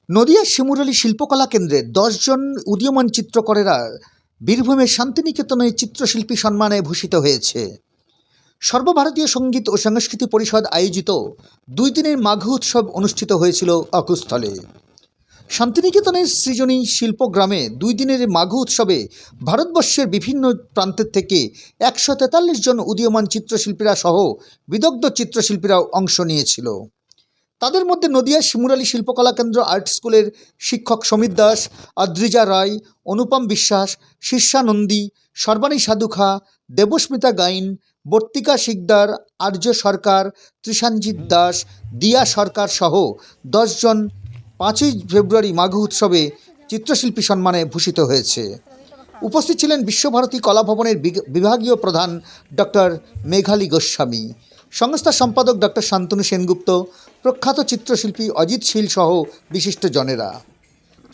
নদিয়ার শিমুরালী শিল্পকলা কেন্দ্রে 10 জন উদীয়মান চিত্রকরেরা বীরভূমের শান্তিনিকেতনে চিত্রশিল্পী সম্মানে ভূষিত হয়েছে। সর্বভারতীয় সঙ্গীত ও সংস্কৃতি পরিষদ আয়োজিত 2 দিনের মাঘ উৎসব অনুষ্ঠিত হয়েছিল অকুস্থলে। শান্তিনিকেতনের সৃজনী শিল্পগ্রামে 2 দিনের মাঘ উৎসবে ভারতবর্ষের বিভিন্ন প্রান্তের থেকে 143 জন উদীয়মান চিত্রশিল্পীরা সহ বিদগ্ধ চিত্রশিল্পীরাও অংশ নিয়েছিল। তাদের মধ্যে নদিয়ার শিমুরালী শিল্পকলা কেন্দ্র আর্ট স্কুলের শিক্ষক সমীর দাস, অদ্রিজা রায়, অনুপম বিশ্বাস, শীর্ষা নন্দী, সর্বাণী সাধুখা, দেবস্মিতা গাইন, বর্তিকা শিকদার, আর্য সরকার, ত্রিশানজিৎ দাস, দিয়া সরকার সহ 10 জন 5ই ফেব্রুয়ারি মাঘ উৎসবে চিত্রশিল্পী সম্মানে ভূষিত হয়েছে। উপস্থিত ছিলেন বিশ্বভারতী কলা ভবনের বিভাগীয় প্রধান ডক্টর মেঘালী গোস্বামী, সংস্থার সম্পাদক ডক্টর শান্তনু সেনগুপ্ত, প্রখ্যাত চিত্রশিল্পী অজিত শীল সহ বিশিষ্টজনেরা।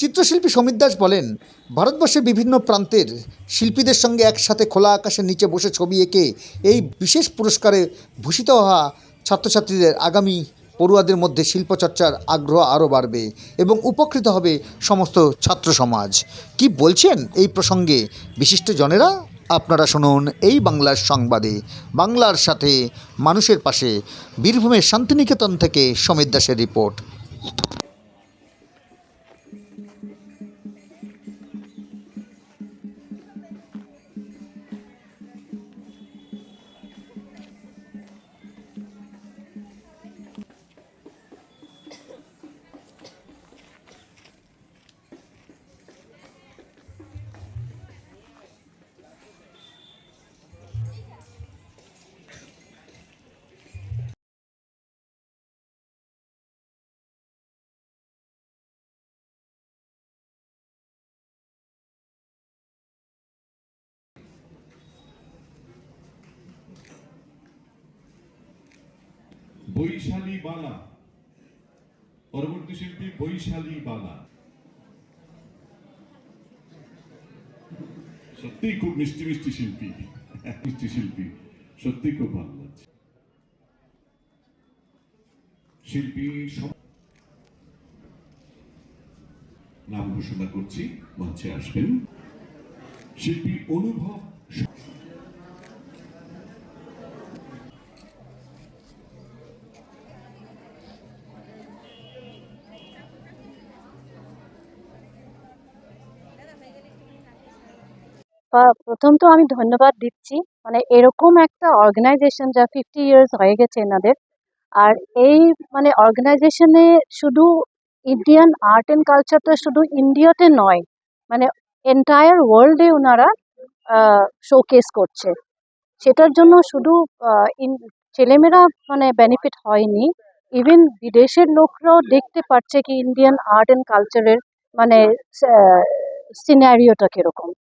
চিত্রশিল্পী সমীর দাস বলেন, ভারতবর্ষের বিভিন্ন প্রান্তের শিল্পীদের সঙ্গে একসাথে খোলা আকাশের নিচে বসে ছবি এঁকে এই বিশেষ পুরস্কারে ভূষিত হওয়া ছাত্রছাত্রীদের আগামী পড়ুয়াদের মধ্যে শিল্পচর্চার আগ্রহ আরও বাড়বে এবং উপকৃত হবে সমস্ত ছাত্র সমাজ। কি বলছেন এই প্রসঙ্গে বিশিষ্টজনেরা? আপনারা শুনুন এই বাংলার সংবাদে। বাংলার সাথে মানুষের পাশে বীরভূমের শান্তিনিকেতন থেকে সমীর দাসের রিপোর্ট। বৈশালী বালা, পরবর্তী শিল্পী বৈশালী বালা। সত্যি খুব মিষ্টি মিষ্টি শিল্পী, মিষ্টি শিল্পী, সত্যি খুব ভালো লাগছে। শিল্পী নাম ঘোষণা করছি, মঞ্চে আসবেন শিল্পী অনুভব। প্রথম তো আমি ধন্যবাদ দিচ্ছি, মানে এরকম একটা অর্গানাইজেশন যা 50 ইয়ার্স হয়ে গেছে এনাদের। আর এই মানে অর্গানাইজেশনে শুধু ইন্ডিয়ান আর্ট অ্যান্ড কালচারটা শুধু ইন্ডিয়াতে নয়, মানে এন্টায়ার ওয়ার্ল্ডে ওনারা শোকেস করছে। সেটার জন্য শুধু ছেলেমেয়েরা মানে বেনিফিট হয়নি, ইভেন বিদেশের লোকরাও দেখতে পাচ্ছে কি ইন্ডিয়ান আর্ট অ্যান্ড কালচারের মানে সিনারিওটা কিরকম।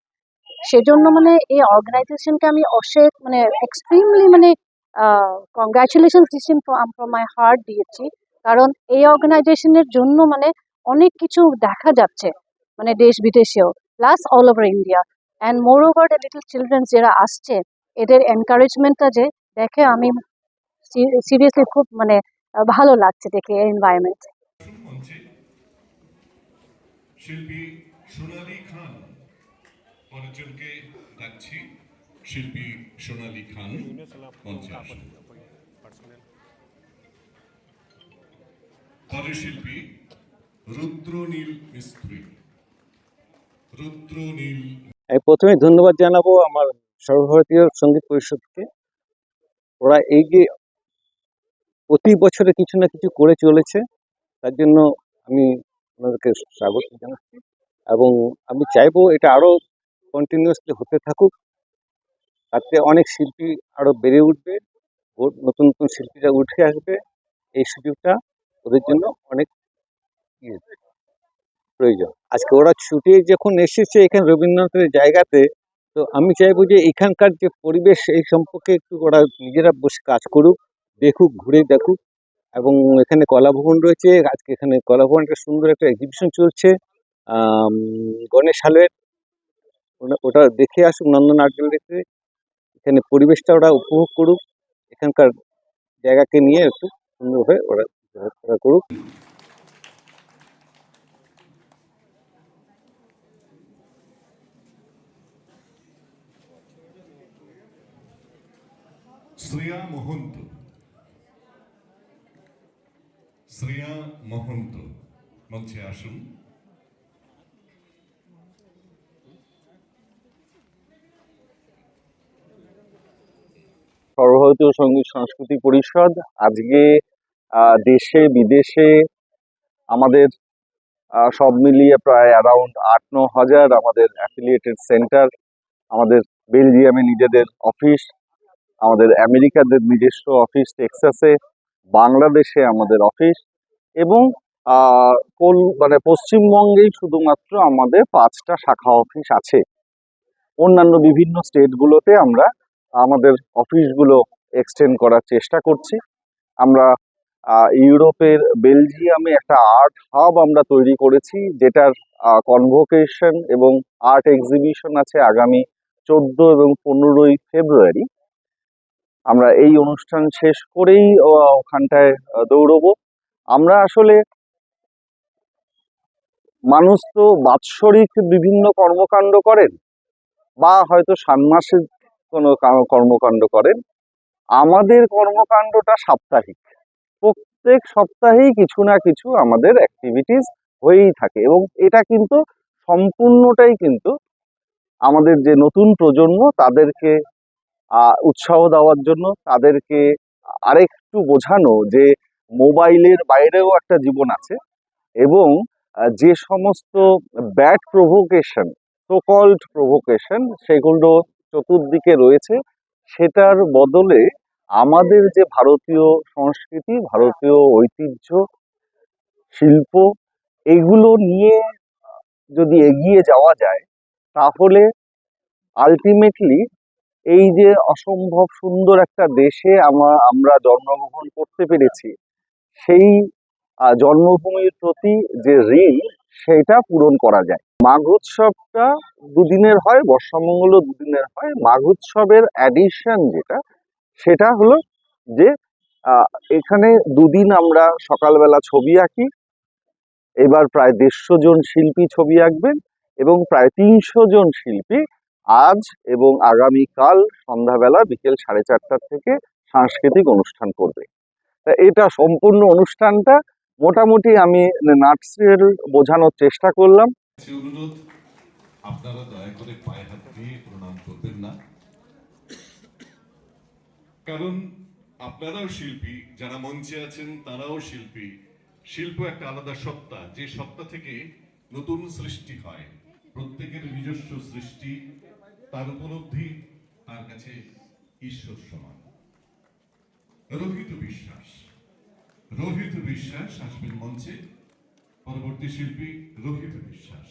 সেজন্য মানে এই অর্গানাইজেশনকে আমি অশেষ মানে এক্সট্রিমলি মানে কংগ্রাচুলেশন দিচ্ছি, ফ্রম মাই হার্ট দিয়েছি। কারণ এই অর্গানাইজেশনের জন্য মানে অনেক কিছু দেখা যাচ্ছে, মানে দেশ বিদেশেও, plus all over India. And more over the little children যারা আসছে, এদের এনকারেজমেন্টটা যে দেখে আমি সিরিয়াসলি খুব মানে ভালো লাগছে দেখে এই এনভায়রনমেন্ট। শিল্পী সোনালী খান, পরেরজনকে ডাকছি শিল্পী সোনালী খান মঞ্চে আসেন। পরের শিল্পী রুদ্রনীল মিস্ত্রি। রুদ্রনীল। প্রথমে ধন্যবাদ জানাবো আমার সর্বভারতীয় সঙ্গীত পরিষদকে। ওরা এই যে প্রতি বছরে কিছু না কিছু করে চলেছে, তার জন্য আমি ওনাদেরকে স্বাগত জানাচ্ছি এবং আমি চাইবো এটা আরো কন্টিনিউয়াসলি হতে থাকুক। তাতে অনেক শিল্পী আরো বেড়ে উঠবে, নতুন নতুন শিল্পীরা উঠে আসবে। এই সুযোগটা ওদের জন্য অনেক প্রয়োজন। আজকে ওরা ছুটে যখন এসেছে এখানে রবীন্দ্রনাথের জায়গাতে, তো আমি চাইবো যে এখানকার যে পরিবেশ এই সম্পর্কে একটু ওরা নিজেরা বসে কাজ করুক, দেখুক, ঘুরে দেখুক। এবং এখানে কলাভবন রয়েছে, আজকে এখানে কলাভবনটা সুন্দর একটা এক্সিবিশন চলছে গণেশ হালের, ওটা দেখে আসুক নন্দন আর্ট গ্যালারিতে। এখানে পরিবেশটা ওরা উপভোগ করুক, এখানকার জায়গাকে নিয়ে একটু সুন্দরভাবে ওরা করুক। শ্রেয়া মহন্ত, শ্রেয়া মহন্ত মঞ্চে আসুন। সর্বভারতীয় সঙ্গীত সংস্কৃতি পরিষদ আজকে দেশে বিদেশে আমাদের সব মিলিয়ে প্রায় অ্যারাউন্ড 8-9 হাজার আমাদের অ্যাফিলিয়েটেড সেন্টার, আমাদের বেলজিয়ামে নিজেদের অফিস, আমাদের আমেরিকাদের নিজস্ব অফিস টেক্সাসে, বাংলাদেশে আমাদের অফিস এবং মানে পশ্চিমবঙ্গেই শুধুমাত্র আমাদের 5টা শাখা অফিস আছে। অন্যান্য বিভিন্ন স্টেটগুলোতে আমরা আমাদের অফিসগুলো এক্সটেন্ড করার চেষ্টা করছি। আমরা ইউরোপের বেলজিয়ামে একটা আর্ট হাব আমরা তৈরি করেছি, যেটার কনভোকেশন এবং আর্ট এক্সিবিশন আছে আগামী 14 এবং 15ই ফেব্রুয়ারি। আমরা এই অনুষ্ঠান শেষ করেই ওখানটায় দৌড়বো। আমরা আসলে মানুষ তো বাৎসরিক বিভিন্ন কর্মকাণ্ড করেন বা হয়তো ষান্মাসিক কোনো কর্মকাণ্ড করেন, আমাদের কর্মকাণ্ডটা সাপ্তাহিক। প্রত্যেক সপ্তাহেই কিছু না কিছু আমাদের অ্যাক্টিভিটিস হয়েই থাকে এবং এটা কিন্তু সম্পূর্ণটাই কিন্তু আমাদের যে নতুন প্রজন্ম তাদেরকে উৎসাহ দেওয়ার জন্য, তাদেরকে আরেকটু বোঝানো যে মোবাইলের বাইরেও একটা জীবন আছে এবং যে সমস্ত bad provocation, so called provocation, সেগুলো চতুর্দিকে রয়েছে, সেটার বদলে আমাদের যে ভারতীয় সংস্কৃতি, ভারতীয় ঐতিহ্য, শিল্প, এগুলো নিয়ে যদি এগিয়ে যাওয়া যায় তাহলে আলটিমেটলি এই যে অসম্ভব সুন্দর একটা দেশে আমরা জন্মগ্রহণ করতে পেরেছি, সেই জন্মভূমির প্রতি যে ঋণ সেটা পূরণ করা যায়। মাঘ উৎসবটা দুদিনের হয়, বর্ষামঙ্গলও দুদিনের হয়। মাঘ উৎসবের অ্যাডিশন যেটা, সেটা হলো যে এখানে দুদিন আমরা সকালবেলা ছবি আঁকি। এবার প্রায় 150 জন শিল্পী ছবি আঁকবেন এবং প্রায় 300 জন শিল্পী আজ এবং আগামীকাল সন্ধ্যাবেলা বিকেল 4:30 থেকে সাংস্কৃতিক অনুষ্ঠান করবে। তা এটা সম্পূর্ণ অনুষ্ঠানটা মোটামুটি আমি নাটসেল বোঝানোর চেষ্টা করলাম। অনুরোধ, আপনারা দয়া করে পায়ে হাত দিয়ে প্রণাম করবেন না, কারণ আপনারাও শিল্পী, যারা মঞ্চে আছেন তারাও শিল্পী। শিল্প একটা আলাদা সত্তা, যে সত্তা থেকে নতুন সৃষ্টি হয়। প্রত্যেকের নিজস্ব সৃষ্টি, তার উপলব্ধি তার কাছে ঈশ্বর সমান। রোহিত বিশ্বাস আসবেন মঞ্চে, পরবর্তী শিল্পী রোহিত বিশ্বাস।